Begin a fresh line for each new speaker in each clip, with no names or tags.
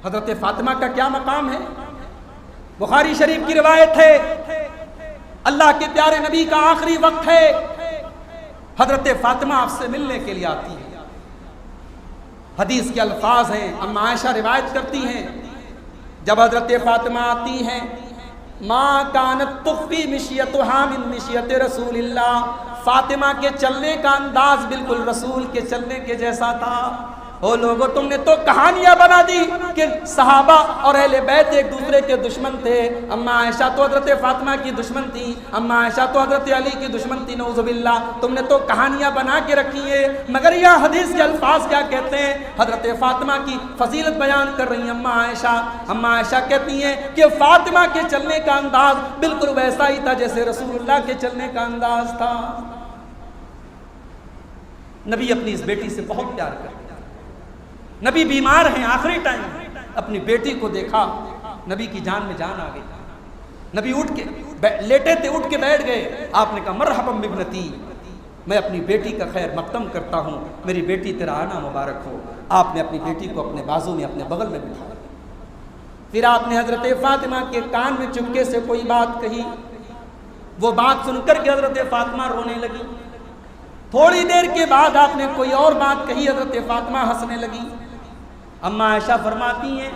حضرت فاطمہ کا کیا مقام ہے؟ بخاری شریف کی روایت ہے، اللہ کے پیارے نبی کا آخری وقت ہے، حضرت فاطمہ آپ سے ملنے کے لیے آتی ہے۔ حدیث کے الفاظ ہیں، اما عائشہ روایت کرتی ہیں، جب حضرت فاطمہ آتی ہیں، ما کانت تخفی مشیتھا من مشیت رسول اللہ، فاطمہ کے چلنے کا انداز بالکل رسول کے چلنے کے جیسا تھا۔ او لوگو، تم نے تو کہانیاں بنا دی کہ صحابہ اور اہل بیت ایک دوسرے کے دشمن تھے، اما عائشہ تو حضرت فاطمہ کی دشمن تھی، اما عائشہ تو حضرت علی کی دشمن تھی، نعوذ باللہ، تم نے تو کہانیاں بنا کے رکھی ہیں۔ مگر یہ حدیث کے الفاظ کیا کہتے ہیں؟ حضرت فاطمہ کی فضیلت بیان کر رہی ہیں اما عائشہ کہتی ہیں کہ فاطمہ کے چلنے کا انداز بالکل ویسا ہی تھا جیسے رسول اللہ کے چلنے کا انداز تھا۔ نبی اپنی اس بیٹی سے بہت پیار کرتے ہیں، نبی بیمار ہیں، آخری ٹائم اپنی بیٹی کو دیکھا، نبی کی جان میں جان آ گئی، نبی اٹھ کے لیٹے تھے، اٹھ کے بیٹھ گئے، آپ نے کہا مرحبا بابنتی، میں اپنی بیٹی کا خیر مقدم کرتا ہوں، میری بیٹی تیرا آنا مبارک ہو۔ آپ نے اپنی بیٹی کو اپنے بازو میں، اپنے بغل میں بٹھایا، پھر آپ نے حضرت فاطمہ کے کان میں چپکے سے کوئی بات کہی، وہ بات سن کر کے حضرت فاطمہ رونے لگی۔ تھوڑی دیر کے بعد آپ نے کوئی اور بات کہی، حضرت فاطمہ ہنسنے لگی۔ اما عائشہ فرماتی ہیں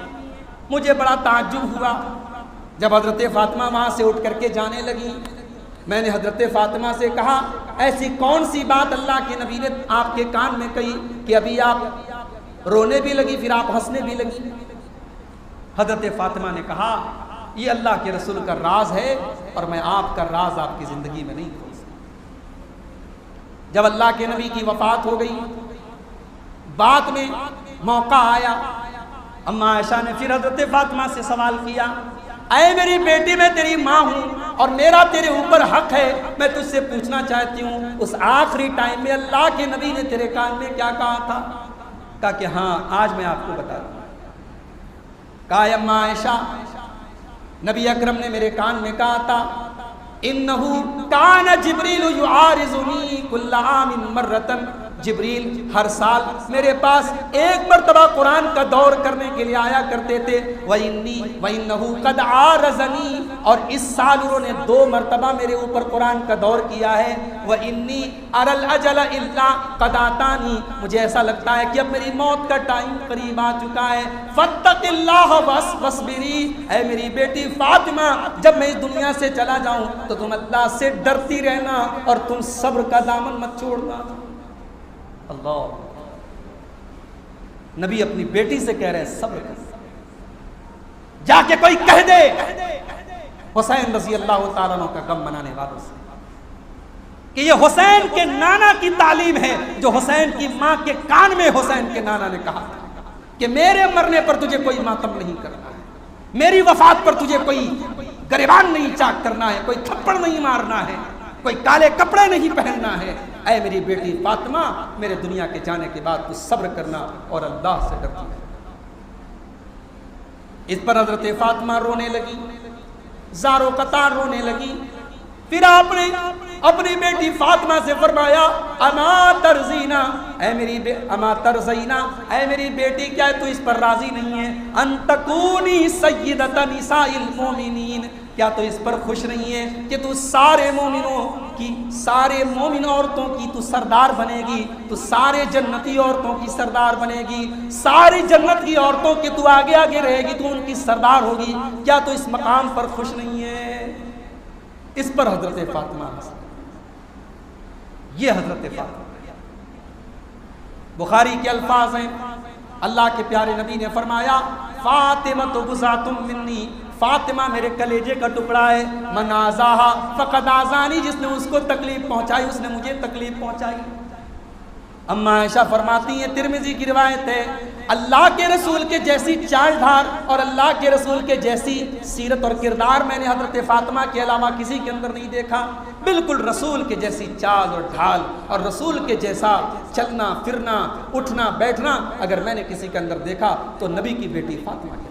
مجھے بڑا تعجب ہوا جب حضرت فاطمہ وہاں سے اٹھ کر کے جانے لگی۔ میں نے حضرت فاطمہ سے کہا ایسی کون سی بات اللہ کے نبی نے آپ کے کان میں کہی کہ ابھی آپ رونے بھی لگی، پھر آپ ہنسنے بھی لگی؟ حضرت فاطمہ نے کہا یہ اللہ کے رسول کا راز ہے اور میں آپ کا راز آپ کی زندگی میں نہیں کھول سکتا۔ جب اللہ کے نبی کی وفات ہو گئی، بعد میں موقع آیا، اما عائشہ نے پھر حضرت فاطمہ سے سوال کیا، اے میری بیٹی، میں تیری ماں ہوں اور میرا تیرے اوپر حق ہے، میں تجھ سے پوچھنا چاہتی ہوں اس آخری ٹائم میں اللہ کے نبی نے تیرے کان میں کیا کہا تھا؟ کہا کہ ہاں آج میں آپ کو بتا دوں۔ کہا اما عائشہ، نبی اکرم نے میرے کان میں کہا تھا انہو کان جبریل یعارضنی کل عام مرتن، جبریل ہر سال میرے پاس ایک مرتبہ قرآن کا دور کرنے کے لیے آیا کرتے تھے، وَإِنَّهُ قَدْ عَارَضَنِي، اور اس سال انہوں نے 2 مرتبہ میرے اوپر قرآن کا دور کیا ہے، وَإِنِّي أَرَى الْأَجَلَ إِلَّا قَدْ آتَانِي، مجھے ایسا لگتا ہے کہ اب میری موت کا ٹائم قریب آ چکا ہے، فَاتَّقِ اللَّهَ وَاصْبِرِي، اے میری بیٹی فاطمہ، جب میں اس دنیا سے چلا جاؤں تو تم اللہ سے ڈرتی رہنا اور تم صبر کا دامن مت چھوڑنا۔ اللہ، نبی اپنی بیٹی سے کہہ رہے ہیں صبر کر، جا کے کوئی کہہ دے حسین رضی اللہ تعالیٰ عنہ کا غم منانے والوں سے کہ یہ حسین کے نانا کی تعلیم ہے، جو حسین کی ماں کے کان میں حسین کے نانا نے کہا کہ میرے مرنے پر تجھے کوئی ماتم نہیں کرنا ہے، میری وفات پر تجھے کوئی گریبان نہیں چاک کرنا ہے، کوئی تھپڑ نہیں مارنا ہے، کوئی کالے کپڑے نہیں پہننا ہے۔ اے میری بیٹی فاطمہ، میرے دنیا کے جانے کے بعد تو صبر کرنا اور اللہ سے ڈرتی ہے۔ اس پر حضرت فاطمہ رونے لگی، زارو قطار رونے لگی۔ پھر آپ نے اپنی بیٹی فاطمہ سے فرمایا اما ترضینا، اے میری بیٹی، کیا تو اس پر راضی نہیں ہے؟ ان تکونی سیدۃ نساء المؤمنین، کیا تو اس پر خوش نہیں ہے کہ تو سارے مومن عورتوں کی تو سردار بنے گی، تو سارے جنتی عورتوں کی سردار بنے گی، ساری جنت کی عورتوں کے تو آگے آگے رہے گی، تو ان کی سردار ہوگی، کیا تو اس مقام پر خوش نہیں ہے؟ اس پر حضرت فاطمہ، یہ حضرت فاطمہ، بخاری کے الفاظ ہیں، اللہ کے پیارے نبی نے فرمایا فاطمہ تو بضعۃ منی، فاطمہ میرے کلیجے کا ٹکڑا ہے، من آذاہا فقد آذانی، جس نے اس کو تکلیف پہنچائی اس نے مجھے تکلیف پہنچائی۔ اما عائشہ فرماتی ہیں، ترمذی کی روایت ہے، اللہ کے رسول کے جیسی چال ڈھال اور اللہ کے رسول کے جیسی سیرت اور کردار میں نے حضرت فاطمہ کے علاوہ کسی کے اندر نہیں دیکھا، بالکل رسول کے جیسی چال اور ڈھال اور رسول کے جیسا چلنا پھرنا اٹھنا بیٹھنا اگر میں نے کسی کے اندر دیکھا تو نبی کی بیٹی فاطمہ کے